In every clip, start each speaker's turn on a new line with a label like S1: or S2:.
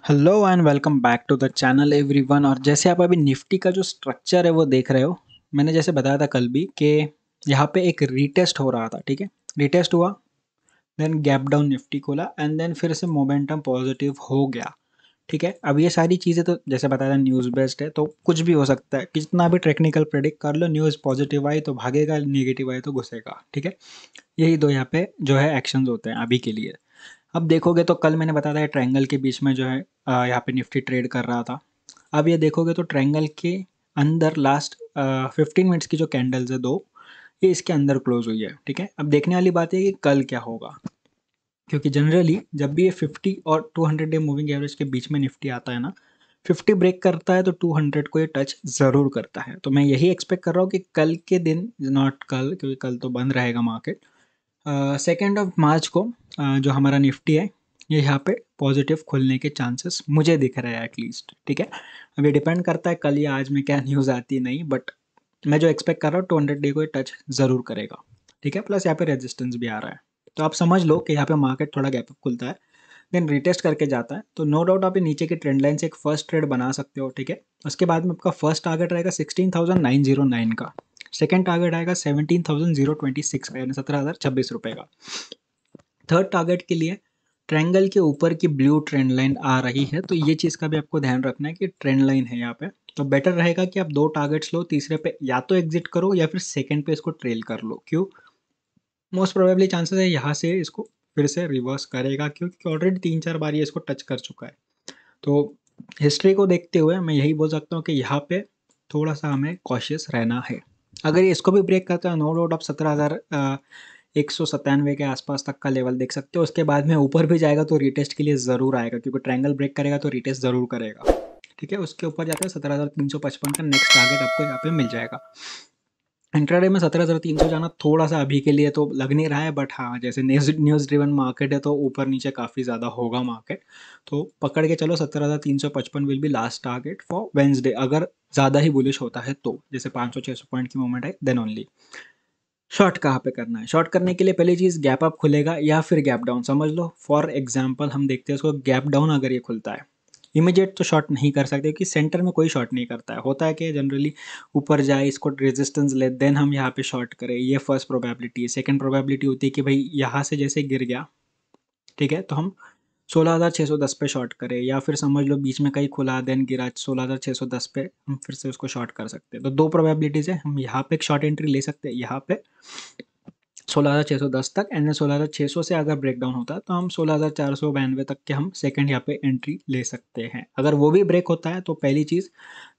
S1: Hello and welcome back to the channel everyone. और जैसे आप अभी निफ्टी का जो स्ट्रक्चर है वो देख रहे हो, मैंने जैसे बताया था कल भी कि यहाँ पे एक रीटेस्ट हो रहा था। ठीक है, रीटेस्ट हुआ, देन गैप डाउन निफ्टी खोला एंड देन फिर से मोमेंटम पॉजिटिव हो गया। ठीक है, अब ये सारी चीज़ें तो जैसे बताया था न्यूज़ बेस्ड है, तो कुछ भी हो सकता है। कितना भी टेक्निकल प्रेडिक्ट कर लो, न्यूज़ पॉजिटिव आई तो भागेगा, नेगेटिव आई तो घुसेगा। ठीक है, यही दो यहाँ पे जो है एक्शंस होते हैं अभी के लिए। अब देखोगे तो कल मैंने बताया था ट्रायंगल के बीच में जो है यहाँ पे निफ्टी ट्रेड कर रहा था। अब ये देखोगे तो ट्रायंगल के अंदर लास्ट 15 मिनट्स की जो कैंडल्स है दो, ये इसके अंदर क्लोज हुई है। ठीक है, अब देखने वाली बात है कि कल क्या होगा, क्योंकि जनरली जब भी ये 50 और 200 डे मूविंग एवरेज के बीच में निफ्टी आता है ना, 50 ब्रेक करता है तो 200 को ये टच ज़रूर करता है। तो मैं यही एक्सपेक्ट कर रहा हूँ कि कल के दिन, नॉट कल क्योंकि कल तो बंद रहेगा मार्केट, 2 मार्च को जो हमारा निफ्टी है ये यहाँ पे पॉजिटिव खुलने के चांसेस मुझे दिख रहे हैं एटलीस्ट। ठीक है, अब ये डिपेंड करता है कल या आज में क्या न्यूज़ आती है, नहीं, बट मैं जो एक्सपेक्ट कर रहा हूँ 200 डे को ये टच ज़रूर करेगा। ठीक है, प्लस यहाँ पे रेजिस्टेंस भी आ रहा है, तो आप समझ लो कि यहाँ पे मार्केट थोड़ा गैप अप खुलता है, देन रिटेस्ट करके जाता है, तो नो डाउट आप ये नीचे के ट्रेंड लाइन से एक फर्स्ट ट्रेड बना सकते हो। ठीक है, उसके बाद में आपका फर्स्ट टारगेट रहेगा 16,909 का, सेकंड टारगेट आएगा 17,026 का, यानी 17,026 रुपये का। थर्ड टारगेट के लिए ट्रायंगल के ऊपर की ब्लू ट्रेंड लाइन आ रही है, तो ये चीज़ का भी आपको ध्यान रखना है कि ट्रेंड लाइन है यहाँ पे। तो बेटर रहेगा कि आप दो टारगेट्स लो, तीसरे पे या तो एग्जिट करो या फिर सेकंड पे इसको ट्रेल कर लो। क्यों? मोस्ट प्रोबेबली चांसेस है यहाँ से इसको फिर से रिवर्स करेगा, क्योंकि ऑलरेडी 3-4 बार ये इसको टच कर चुका है। तो हिस्ट्री को देखते हुए मैं यही बोल सकता हूँ कि यहाँ पे थोड़ा सा हमें कॉशियस रहना है। अगर ये इसको भी ब्रेक करता है, नो डाउट आप 17,197 के आसपास तक का लेवल देख सकते हो। उसके बाद में ऊपर भी जाएगा तो रीटेस्ट के लिए ज़रूर आएगा, क्योंकि ट्रायंगल ब्रेक करेगा तो रीटेस्ट ज़रूर करेगा। ठीक है, उसके ऊपर जाकर 17,355 का नेक्स्ट टारगेट आपको यहाँ पे मिल जाएगा। इंट्राडे में 17,300 जाना थोड़ा सा अभी के लिए तो लग नहीं रहा है, बट हाँ, जैसे न्यूज़ ड्रिवन मार्केट है तो ऊपर नीचे काफ़ी ज़्यादा होगा मार्केट। तो पकड़ के चलो 17,355 will be last target for Wednesday, अगर ज़्यादा ही बुलिश होता है तो, जैसे 500-600 पॉइंट की मूवमेंट है देन ओनली। शॉर्ट कहाँ पे करना है? शॉर्ट करने के लिए पहली चीज़ गैप अप खुलेगा या फिर गैप डाउन, समझ लो। फॉर एग्जांपल हम देखते हैं इसको, गैप डाउन अगर ये खुलता है, इमीडिएट तो शॉर्ट नहीं कर सकते क्योंकि सेंटर में कोई शॉर्ट नहीं करता है। होता है कि जनरली ऊपर जाए, इसको रेजिस्टेंस ले, देन हम यहाँ पे शॉर्ट करें, ये फर्स्ट प्रोबेबिलिटी है। सेकंड प्रोबेबिलिटी होती है कि भाई यहाँ से जैसे गिर गया, ठीक है, तो हम 16,610 पे शॉर्ट करें, या फिर समझ लो बीच में कहीं खुला देन गिरा 16,610 पे, हम फिर से उसको शॉर्ट कर सकते हैं। तो दो प्रोबेबिलिटीज़ है, हम यहाँ पे एक शॉर्ट एंट्री ले सकते हैं यहाँ पे 16,610 तक, एंड 16,600 से अगर ब्रेकडाउन होता है तो हम 16,492 तक के हम सेकंड यहाँ पे एंट्री ले सकते हैं। अगर वो भी ब्रेक होता है तो पहली चीज़,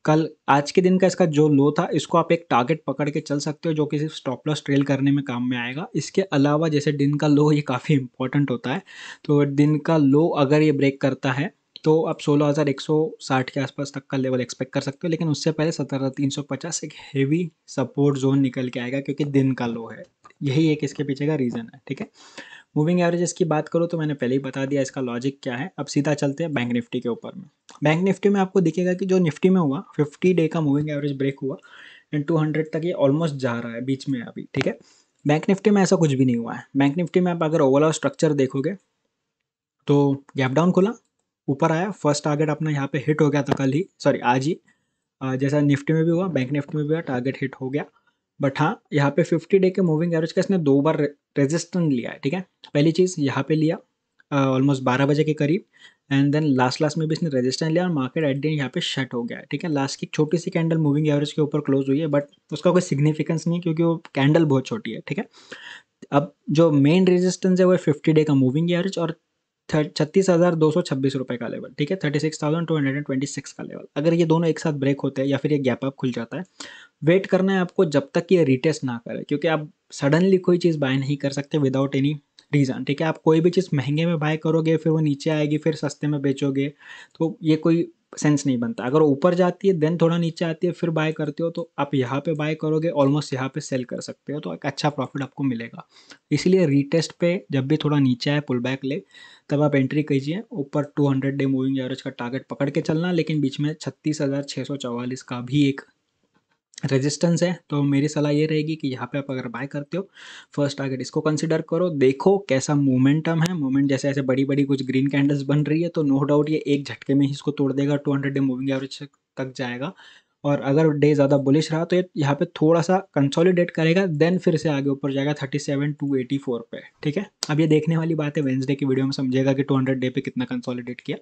S1: कल आज के दिन का इसका जो लो था, इसको आप एक टारगेट पकड़ के चल सकते हो, जो कि सिर्फ स्टॉप लॉस ट्रेल करने में काम में आएगा। इसके अलावा जैसे दिन का लो ये काफ़ी इंपॉर्टेंट होता है, तो दिन का लो अगर ये ब्रेक करता है तो आप 16,160 के आसपास तक का लेवल एक्सपेक्ट कर सकते हो, लेकिन उससे पहले 17,350 एक हेवी सपोर्ट जोन निकल के आएगा, क्योंकि दिन का लो है। यही एक इसके पीछे का रीज़न है। ठीक है, मूविंग एवरेजेस की बात करो तो मैंने पहले ही बता दिया इसका लॉजिक क्या है। अब सीधा चलते हैं बैंक निफ्टी के ऊपर में। बैंक निफ्टी में आपको दिखेगा कि जो निफ्टी में हुआ, 50 डे का मूविंग एवरेज ब्रेक हुआ एंड 200 तक ये ऑलमोस्ट जा रहा है बीच में अभी। ठीक है, बैंक निफ्टी में ऐसा कुछ भी नहीं हुआ है। बैंक निफ्टी में आप अगर ओवरऑल स्ट्रक्चर देखोगे तो गैप डाउन खुला, ऊपर आया, फर्स्ट टारगेट अपना यहाँ पे हिट हो गया था कल ही, सॉरी आज ही। जैसा निफ्टी में भी हुआ, बैंक निफ्टी में भी हुआ, टारगेट हिट हो गया। बट हाँ, यहाँ पे 50 डे के मूविंग एवरेज का इसने दो बार रेजिस्टेंस लिया है। ठीक है, पहली चीज़ यहाँ पे लिया ऑलमोस्ट 12 बजे के करीब, एंड देन लास्ट लास्ट में भी इसने रेजिस्टेंस लिया और मार्केट एट द एंड यहाँ पे शट हो गया है। ठीक है, लास्ट की छोटी सी कैंडल मूविंग एवरेज के ऊपर क्लोज हुई है, बट उसका कोई सिग्निफिकेंस नहीं है क्योंकि वो कैंडल बहुत छोटी है। ठीक है, अब जो मेन रेजिस्टेंस है वो 50 डे का मूविंग एवरेज और 36,226 रुपये का लेवल। ठीक है, 36,226 का लेवल। अगर ये दोनों एक साथ ब्रेक होते हैं या फिर ये गैप अप खुल जाता है, वेट करना है आपको जब तक ये रिटेस्ट ना करे, क्योंकि आप सडनली कोई चीज़ बाय नहीं कर सकते विदाउट एनी रीज़न। ठीक है, आप कोई भी चीज़ महंगे में बाय करोगे फिर वो नीचे आएगी, फिर सस्ते में बेचोगे, तो ये कोई सेंस नहीं बनता। अगर ऊपर जाती है देन थोड़ा नीचे आती है फिर बाय करते हो, तो आप यहाँ पे बाय करोगे, ऑलमोस्ट यहाँ पे सेल कर सकते हो, तो एक अच्छा प्रॉफिट आपको मिलेगा। इसलिए रीटेस्ट पे जब भी थोड़ा नीचे आए, पुल बैक ले, तब आप एंट्री कीजिए। ऊपर 200 डे मूविंग एवरेज का टारगेट पकड़ के चलना, लेकिन बीच में 36,644 का भी एक रेजिस्टेंस है, तो मेरी सलाह ये रहेगी कि यहाँ पे आप अगर बाय करते हो, फर्स्ट टारगेट इसको कंसिडर करो, देखो कैसा मोमेंटम है। मोमेंट जैसे ऐसे बड़ी बड़ी कुछ ग्रीन कैंडल्स बन रही है तो नो डाउट ये एक झटके में ही इसको तोड़ देगा, 200 डे मूविंग एवरेज तक जाएगा। और अगर डे ज़्यादा बुलिश रहा तो ये यहाँ पे थोड़ा सा कंसोलिडेट करेगा, देन फिर से आगे ऊपर जाएगा 37,284 पे, ठीक है। अब ये देखने वाली बात है, वेंसडे की वीडियो में समझेगा कि 200 डे पे कितना कंसोलिडेट किया।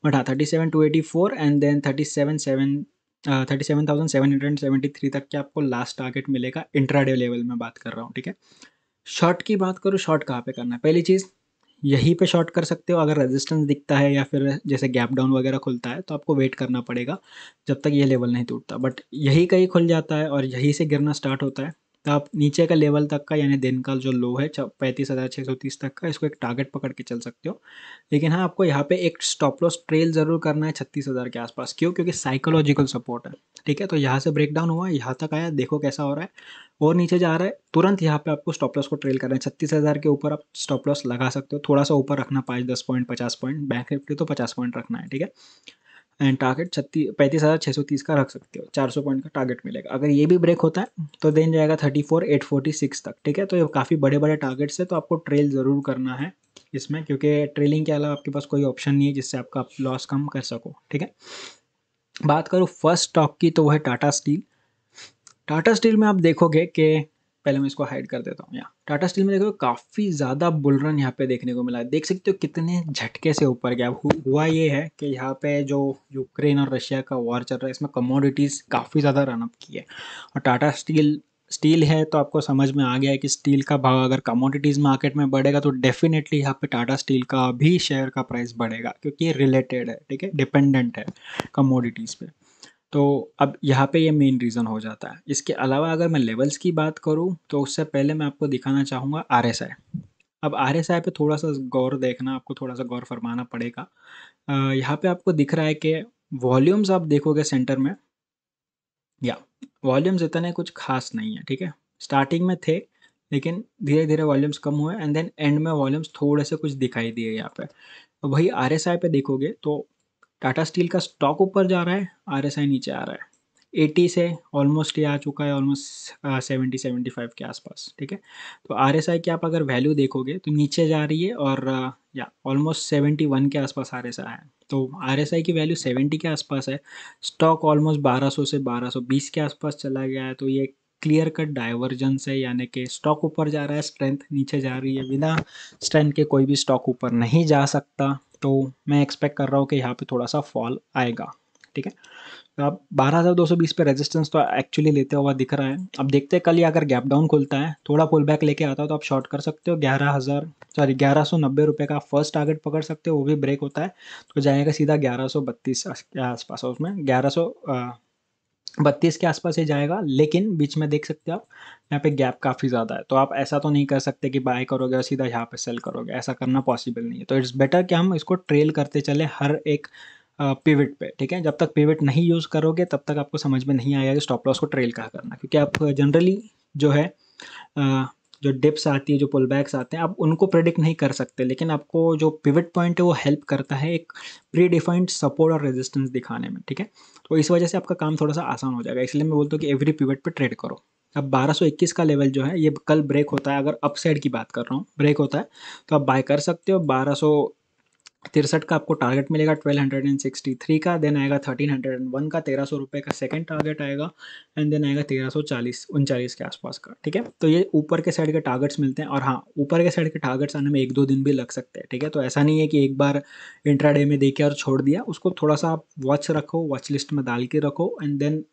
S1: बट हाँ, 37,284 एंड देन 37,773 तक के आपको लास्ट टारगेट मिलेगा, इंट्राडे लेवल में बात कर रहा हूँ, ठीक है। शॉर्ट की बात करूँ, शॉर्ट कहाँ पे करना है? पहली चीज़, यहीं पे शॉर्ट कर सकते हो अगर रेजिस्टेंस दिखता है या फिर जैसे गैप डाउन वगैरह खुलता है तो आपको वेट करना पड़ेगा जब तक ये लेवल नहीं टूटता। बट यही कहीं खुल जाता है और यहीं से गिरना स्टार्ट होता है तो आप नीचे का लेवल तक का, यानी दिन का जो लो है 35,630 तक का, इसको एक टारगेट पकड़ के चल सकते हो। लेकिन हाँ, आपको यहाँ पे एक स्टॉप लॉस ट्रेल ज़रूर करना है 36,000 के आसपास। क्यों? क्योंकि साइकोलॉजिकल सपोर्ट है, ठीक है। तो यहाँ से ब्रेक डाउन हुआ, यहाँ तक आया, देखो कैसा हो रहा है, और नीचे जा रहा है, तुरंत यहाँ पे आपको स्टॉप लॉस को ट्रेल करना है। 36,000 के ऊपर आप स्टॉप लॉस लगा सकते हो, थोड़ा सा ऊपर रखना, 5-10 पॉइंट, 50 पॉइंट, बैंक निफ्टी तो 50 पॉइंट रखना है, ठीक है। एंड टारगेट 35,630 का रख सकते हो, 400 पॉइंट का टारगेट मिलेगा। अगर ये भी ब्रेक होता है तो देन जाएगा 34,846 तक, ठीक है। तो ये काफ़ी बड़े बड़े टारगेट्स है, तो आपको ट्रेल ज़रूर करना है इसमें, क्योंकि ट्रेलिंग के अलावा आपके पास कोई ऑप्शन नहीं है जिससे आपका लॉस कम कर सको, ठीक है। बात करूँ फर्स्ट स्टॉक की, तो वो है टाटा स्टील। टाटा स्टील में आप देखोगे कि, पहले मैं इसको हाइड कर देता हूँ, यहाँ टाटा स्टील में देखो काफ़ी ज़्यादा बुल रन यहाँ पे देखने को मिला है। देख सकते हो कितने झटके से ऊपर गया। हुआ ये है कि यहाँ पे जो यूक्रेन और रशिया का वॉर चल रहा है, इसमें कमोडिटीज़ काफ़ी ज़्यादा रन अप की है। और टाटा स्टील स्टील है तो आपको समझ में आ गया है कि स्टील का भाव अगर कमोडिटीज़ मार्केट में बढ़ेगा तो डेफिनेटली यहाँ पे टाटा स्टील का भी शेयर का प्राइस बढ़ेगा, क्योंकि ये रिलेटेड है, ठीक है, डिपेंडेंट है कमोडिटीज़ पे। तो अब यहाँ पे ये मेन रीज़न हो जाता है। इसके अलावा अगर मैं लेवल्स की बात करूँ तो उससे पहले मैं आपको दिखाना चाहूँगा आरएसआई। अब आरएसआई पे थोड़ा सा गौर देखना, आपको थोड़ा सा गौर फरमाना पड़ेगा। यहाँ पे आपको दिख रहा है कि वॉल्यूम्स आप देखोगे सेंटर में, या वॉल्यूम्स इतने कुछ खास नहीं है, ठीक है। स्टार्टिंग में थे लेकिन धीरे धीरे वॉल्यूम्स कम हुए एंड देन एंड में वॉल्यूम्स थोड़े से कुछ दिखाई दिए यहाँ पे। वही आरएसआई पे देखोगे तो टाटा स्टील का स्टॉक ऊपर जा रहा है, आरएसआई नीचे आ रहा है। 80 से ऑलमोस्ट ये आ चुका है, ऑलमोस्ट 70-75 के आसपास, ठीक है। तो आरएसआई की आप अगर वैल्यू देखोगे तो नीचे जा रही है और या ऑलमोस्ट 71 के आसपास आरएसआई है। तो आरएसआई की वैल्यू 70 के आसपास है, स्टॉक ऑलमोस्ट 1200 से 1220 के आसपास चला गया है। तो ये क्लियर कट डाइवर्जेंस है, यानी कि स्टॉक ऊपर जा रहा है, स्ट्रेंथ नीचे जा रही है। बिना स्ट्रेंथ के कोई भी स्टॉक ऊपर नहीं जा सकता। तो मैं एक्सपेक्ट कर रहा हूँ कि यहाँ पे थोड़ा सा फॉल आएगा, ठीक है। तो आप 12,220 पे रेजिस्टेंस तो एक्चुअली लेते हुआ दिख रहा है। अब देखते हैं कल ये अगर गैप डाउन खुलता है, थोड़ा पुल बैक लेके आता है तो आप शॉर्ट कर सकते हो। 1190 रुपये का फर्स्ट टारगेट पकड़ सकते हो, वो भी ब्रेक होता है तो जाएगा सीधा 1132 के आसपास। उसमें 1132 के आसपास ही जाएगा, लेकिन बीच में देख सकते हो आप यहाँ पे गैप काफ़ी ज़्यादा है। तो आप ऐसा तो नहीं कर सकते कि बाय करोगे और सीधा यहाँ पे सेल करोगे, ऐसा करना पॉसिबल नहीं है। तो इट्स बेटर कि हम इसको ट्रेल करते चले हर एक पिवट पे, ठीक है। जब तक पिवट नहीं यूज़ करोगे तब तक आपको समझ में नहीं आएगा कि स्टॉप लॉस को ट्रेल कहाँ करना, क्योंकि आप जनरली जो है अ, जो डिप्स आती है, जो पुल बैक्स आते हैं, आप उनको प्रेडिक्ट नहीं कर सकते, लेकिन आपको जो पिवट पॉइंट है वो हेल्प करता है एक प्री डिफाइंड सपोर्ट और रेजिस्टेंस दिखाने में, ठीक है। तो इस वजह से आपका काम थोड़ा सा आसान हो जाएगा, इसलिए मैं बोलता हूँ कि एवरी पिवट पे ट्रेड करो। अब 1221 का लेवल जो है ये कल ब्रेक होता है, अगर अपसाइड की बात कर रहा हूँ, ब्रेक होता है तो आप बाय कर सकते हो। 1263 का आपको टारगेट मिलेगा, 1263 का, देन आएगा 1301 का, 1300 रुपये का सेकंड टारगेट आएगा एंड देन आएगा 1339 के आसपास का, ठीक है। तो ये ऊपर के साइड के टारगेट्स मिलते हैं, और हाँ, ऊपर के साइड के टारगेट्स आने में 1-2 दिन भी लग सकते हैं, ठीक है। तो ऐसा नहीं है कि एक बार इंट्राडे में देके और छोड़ दिया, उसको थोड़ा सा आप वॉच रखो, वॉच लिस्ट में डाल के रखो एंड देन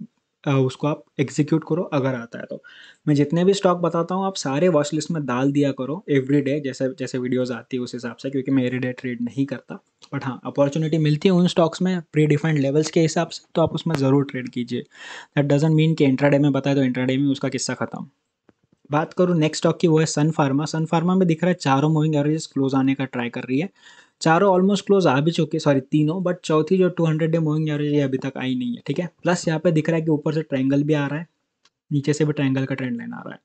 S1: उसको आप एग्जीक्यूट करो अगर आता है तो। मैं जितने भी स्टॉक बताता हूँ आप सारे वॉच लिस्ट में डाल दिया करो एवरी डे, जैसे जैसे वीडियोस आती है उस हिसाब से, क्योंकि मैं एवरी डे ट्रेड नहीं करता। बट हाँ, अपॉर्चुनिटी मिलती है उन स्टॉक्स में प्री डिफाइंड लेवल्स के हिसाब से, तो आप उसमें ज़रूर ट्रेड कीजिए। दैट डजंट मीन कि इंट्राडे में बताए तो इंट्राडे में उसका किस्सा खत्म। बात करूँ नेक्स्ट स्टॉक की, वो है सन फार्मा। सन फार्मा में दिख रहा है चारों मूविंग एवरेजेस क्लोज आने का ट्राई कर रही है, चारों ऑलमोस्ट क्लोज आ भी चुके, सॉरी तीनों, बट चौथी जो 200 डे मूविंग एवरेज है अभी तक आई नहीं है, ठीक है। प्लस यहाँ पे दिख रहा है कि ऊपर से ट्रायंगल भी आ रहा है, नीचे से भी ट्रायंगल का ट्रेंड लाइन आ रहा है।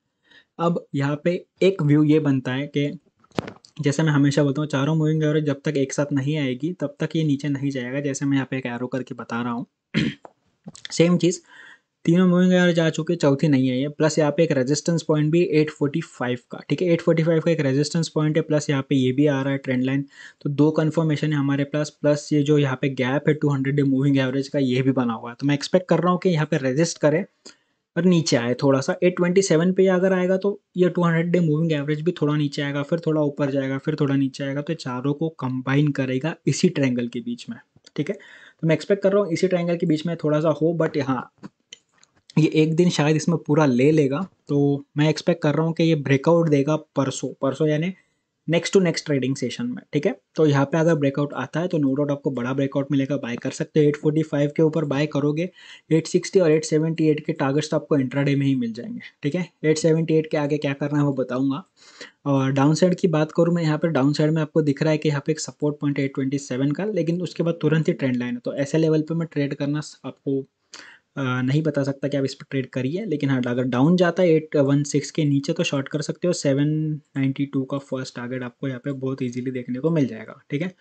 S1: अब यहाँ पे एक व्यू ये बनता है कि जैसे मैं हमेशा बोलता हूँ, चारों मूविंग एवरेज जब तक एक साथ नहीं आएगी तब तक ये नीचे नहीं जाएगा, जैसे मैं यहाँ पे एक एरो करके बता रहा हूँ। सेम चीज़ तीनों मूविंग एवरेज आ चुके, चौथी नहीं है ये। प्लस यहाँ पे एक रेजिस्टेंस पॉइंट भी 845 का, ठीक है, 845 का एक रेजिस्टेंस पॉइंट है, प्लस यहाँ पे ये भी आ रहा है ट्रेंड लाइन। तो दो कन्फर्मेशन है हमारे पास, प्लस ये जो यहाँ पे गैप है 200 डे मूविंग एवरेज का, ये भी बना हुआ है। तो मैं एक्सपेक्ट कर रहा हूँ कि यहाँ पे रेजिस्ट करे और नीचे आए थोड़ा सा 827 पे अगर आएगा तो ये 200 डे मूविंग एवरेज भी थोड़ा नीचे आएगा, फिर थोड़ा ऊपर जाएगा, फिर थोड़ा नीचे आएगा। तो चारों को कंबाइन करेगा इसी ट्रायंगल के बीच में, ठीक है। तो मैं एक्सपेक्ट कर रहा हूँ इसी ट्रायंगल के बीच में थोड़ा सा हो, बट हाँ ये एक दिन शायद इसमें पूरा ले लेगा। तो मैं एक्सपेक्ट कर रहा हूँ कि ये ब्रेकआउट देगा परसों, परसों यानी next to next trading session में, ठीक है। तो यहाँ पे अगर ब्रेकआउट आता है तो नो डाउट आपको बड़ा ब्रेकआउट मिलेगा, बाय कर सकते हो। 845 के ऊपर बाय करोगे, 860 और 878 के टारगेट्स तो आपको इंट्राडे में ही मिल जाएंगे, ठीक है। 878 के आगे क्या करना है वो बताऊंगा। और डाउन साइड की बात करूँ मैं, यहाँ पे डाउन साइड में आपको दिख रहा है कि यहाँ पे एक सपोर्ट पॉइंट है 827 का, लेकिन उसके बाद तुरंत ही ट्रेंड लाइन है। तो ऐसे लेवल पे मैं ट्रेड करना आपको नहीं बता सकता कि आप इस पर ट्रेड करिए, लेकिन हाँ अगर डाउन जाता है 816 के नीचे तो शॉर्ट कर सकते हो। 792 का फर्स्ट टारगेट आपको यहाँ पे बहुत इजीली देखने को मिल जाएगा, ठीक है।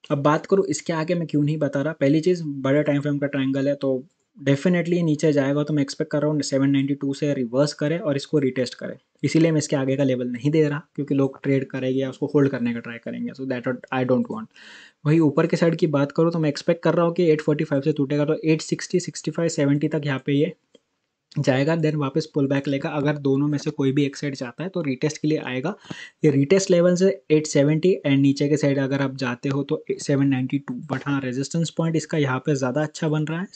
S1: अब बात करूँ इसके आगे मैं क्यों नहीं बता रहा, पहली चीज़ बड़े टाइम फ्रेम का ट्रायंगल है तो डेफिनेटली नीचे जाएगा। तो मैं एक्सपेक्ट कर रहा हूँ 792 से रिवर्स करे और इसको रिटेस्ट करे। इसीलिए मैं इसके आगे का लेवल नहीं दे रहा, क्योंकि लोग ट्रेड करेंगे या उसको होल्ड करने का ट्राई करेंगे, so that I don't want. वही ऊपर के साइड की बात करूँ तो मैं एक्सपेक्ट कर रहा हूँ कि 845 से टूटेगा तो 860, 65, 70 तक यहाँ पे ये जाएगा, देन वापस पुल बैक लेगा। अगर दोनों में से कोई भी एक साइड जाता है तो रीटेस्ट के लिए आएगा। ये रीटेस्ट लेवल से 870 एंड नीचे के साइड अगर आप जाते हो तो 792। बट हाँ रेजिस्टेंस पॉइंट इसका यहाँ पे ज़्यादा अच्छा बन रहा है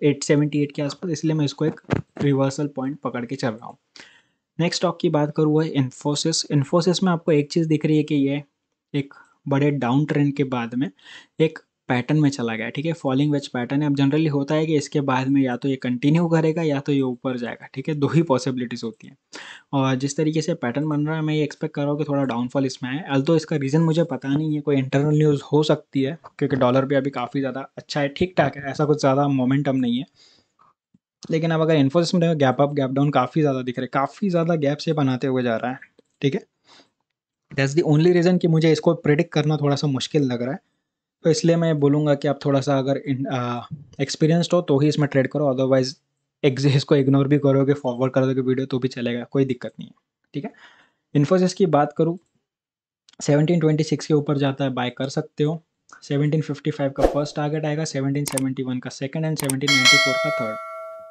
S1: 878 के आसपास, इसलिए मैं इसको एक रिवर्सल पॉइंट पकड़ के चल रहा हूँ। नेक्स्ट स्टॉक की बात करूँ है इन्फोसिस। इन्फोसिस में आपको एक चीज़ दिख रही है कि ये एक बड़े डाउन ट्रेंड के बाद में एक पैटर्न में चला गया, ठीक है, फॉलिंग वेज पैटर्न है। अब जनरली होता है कि इसके बाद में या तो ये कंटिन्यू करेगा या तो ये ऊपर जाएगा, ठीक है, दो ही पॉसिबिलिटीज़ होती हैं। और जिस तरीके से पैटर्न बन रहा है मैं ये एक्सपेक्ट कर रहा हूँ कि थोड़ा डाउनफॉल इसमें है। अल्दो इसका रीज़न मुझे पता नहीं है, कोई इंटरनल न्यूज़ हो सकती है, क्योंकि डॉलर भी अभी काफ़ी ज़्यादा अच्छा है, ठीक ठाक है, ऐसा कुछ ज़्यादा मोमेंटम नहीं है। लेकिन अब अगर इन्फोसिस में देखो गैप अप गैप डाउन काफ़ी ज़्यादा दिख रहा है, काफ़ी ज़्यादा गैप से बनाते हुए जा रहा है, ठीक है। दैट्स द ओनली रीज़न कि मुझे इसको प्रिडिक्ट करना थोड़ा सा मुश्किल लग रहा है। तो इसलिए मैं बोलूँगा कि आप थोड़ा सा अगर एक्सपीरियंस्ड हो तो ही इसमें ट्रेड करो, अदरवाइज इसको इग्नोर भी करोगे, फॉरवर्ड कर दोगे वीडियो तो भी चलेगा, कोई दिक्कत नहीं है, ठीक है। इन्फोसिस की बात करूँ 1726 के ऊपर जाता है, बाय कर सकते हो। 1755 का फर्स्ट टारगेट आएगा, 1771 का सेकंड एंड 1794 का थर्ड।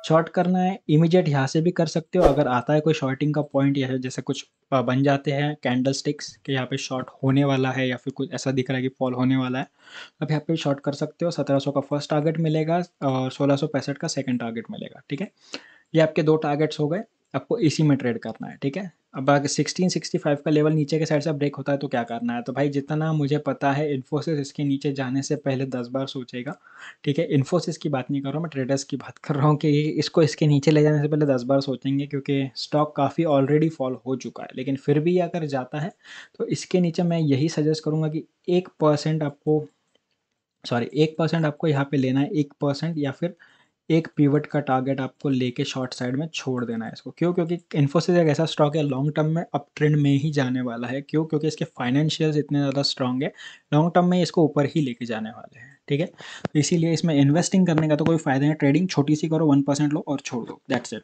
S1: शॉर्ट करना है इमीडिएट यहाँ से भी कर सकते हो, अगर आता है कोई शॉर्टिंग का पॉइंट या जैसे कुछ बन जाते हैं कैंडल स्टिक्स कि यहाँ पे शॉर्ट होने वाला है या फिर कुछ ऐसा दिख रहा है कि फॉल होने वाला है, अब यहाँ पे शॉर्ट कर सकते हो। 1700 का फर्स्ट टारगेट मिलेगा और 1665 का सेकंड टारगेट मिलेगा, ठीक है। ये आपके दो टारगेट्स हो गए, आपको इसी में ट्रेड करना है, ठीक है। अब अगर 1665 का लेवल नीचे के साइड से ब्रेक होता है तो क्या करना है, तो भाई जितना मुझे पता है इन्फोसिस इसके नीचे जाने से पहले 10 बार सोचेगा, ठीक है। इन्फोसिस की बात नहीं कर रहा हूँ मैं, ट्रेडर्स की बात कर रहा हूँ कि इसको इसके नीचे ले जाने से पहले 10 बार सोचेंगे, क्योंकि स्टॉक काफ़ी ऑलरेडी फॉल हो चुका है। लेकिन फिर भी अगर जाता है तो इसके नीचे मैं यही सजेस्ट करूँगा कि 1% आपको 1% आपको यहाँ पे लेना है, 1% या फिर एक पिवट का टारगेट आपको लेके शॉर्ट साइड में छोड़ देना है इसको। क्यों? क्योंकि इन्फोसिस एक ऐसा स्टॉक है लॉन्ग टर्म में अप ट्रेंड में ही जाने वाला है। क्यों? क्योंकि इसके फाइनेंशियल्स इतने ज़्यादा स्ट्रांग है, लॉन्ग टर्म में इसको ऊपर ही लेके जाने वाले हैं, ठीक है। तो इसीलिए इसमें इन्वेस्टिंग करने का तो कोई फ़ायदा नहीं, ट्रेडिंग छोटी सी करो, 1% लो और छोड़ दो, दैट्स इट।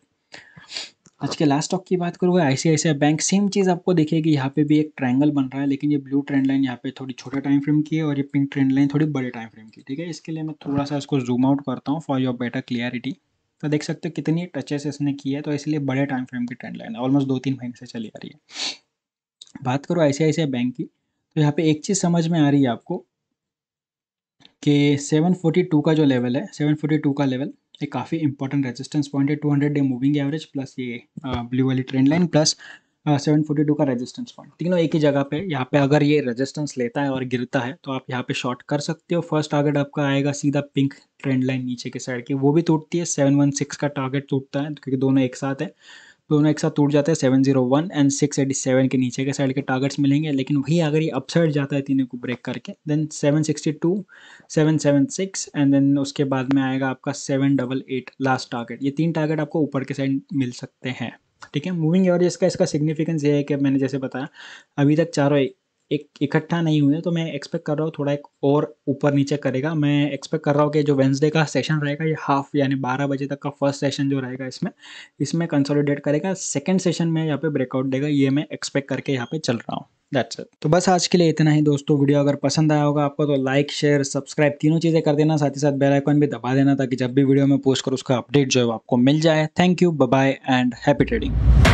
S1: आज के लास्ट स्टॉक की बात करूँ आईसीआईसीआई बैंक, सेम चीज़ आपको दिखेगी, यहाँ पे भी एक ट्रायंगल बन रहा है, लेकिन ये ब्लू ट्रेंड लाइन यहाँ पे थोड़ी छोटा टाइम फ्रेम की है और ये पिंक ट्रेंड लाइन थोड़ी बड़े टाइम फ्रेम की, ठीक है। इसके लिए मैं थोड़ा सा इसको जूम आउट करता हूँ फॉर योर बेटर क्लियरिटी। तो देख सकते हो कितनी टचेस इसने की है, तो इसलिए बड़े टाइम फ्रेम की ट्रेंड लाइन ऑलमोस्ट 2-3 महीने से चली आ रही है। बात करो आईसीआईसीआई बैंक की, तो यहाँ पे एक चीज़ समझ में आ रही है आपको कि 742 का जो लेवल है, 742 का लेवल ये काफ़ी इंपॉर्टेंट रेजिस्टेंस पॉइंट है। 200 डे मूविंग एवरेज प्लस ये ब्लू वाली ट्रेंड लाइन प्लस 742 का रेजिस्टेंस पॉइंट, तीनों एक ही जगह पे। यहाँ पे अगर ये रेजिस्टेंस लेता है और गिरता है तो आप यहाँ पे शॉर्ट कर सकते हो। फर्स्ट टारगेट आपका आएगा सीधा पिंक ट्रेंड लाइन नीचे के साइड की, वो भी टूटती है। 716 का टारगेट टूटता है क्योंकि दोनों एक साथ है, दोनों एक साथ टूट जाते हैं। 701 एंड 687 के नीचे के साइड के टारगेट्स मिलेंगे, लेकिन वही अगर ये अपसाइड जाता है तीनों को ब्रेक करके, देन 762, 776 एंड देन उसके बाद में आएगा आपका 788 लास्ट टारगेट। ये तीन टारगेट आपको ऊपर के साइड मिल सकते हैं, ठीक है। मूविंग एवरेज का इसका सिग्निफिकेंस ये है कि मैंने जैसे बताया अभी तक चारों एक इकट्ठा नहीं हुए, तो मैं एक्सपेक्ट कर रहा हूँ थोड़ा एक और ऊपर नीचे करेगा। मैं एक्सपेक्ट कर रहा हूँ कि जो वेडनेसडे का सेशन रहेगा ये हाफ यानी 12 बजे तक का फर्स्ट सेशन जो रहेगा इसमें कंसोलिडेट करेगा, सेकंड सेशन में यहाँ पे ब्रेकआउट देगा, ये मैं एक्सपेक्ट करके यहाँ पे चल रहा हूँ। That's it. तो बस आज के लिए इतना ही दोस्तों। वीडियो अगर पसंद आया होगा आपको तो लाइक शेयर सब्सक्राइब तीनों चीज़ें कर देना, साथ ही साथ बेल आइकन भी दबा देना ताकि जब भी वीडियो में पोस्ट करूँ उसका अपडेट जो है वो आपको मिल जाए। Thank you, bye bye and happy trading.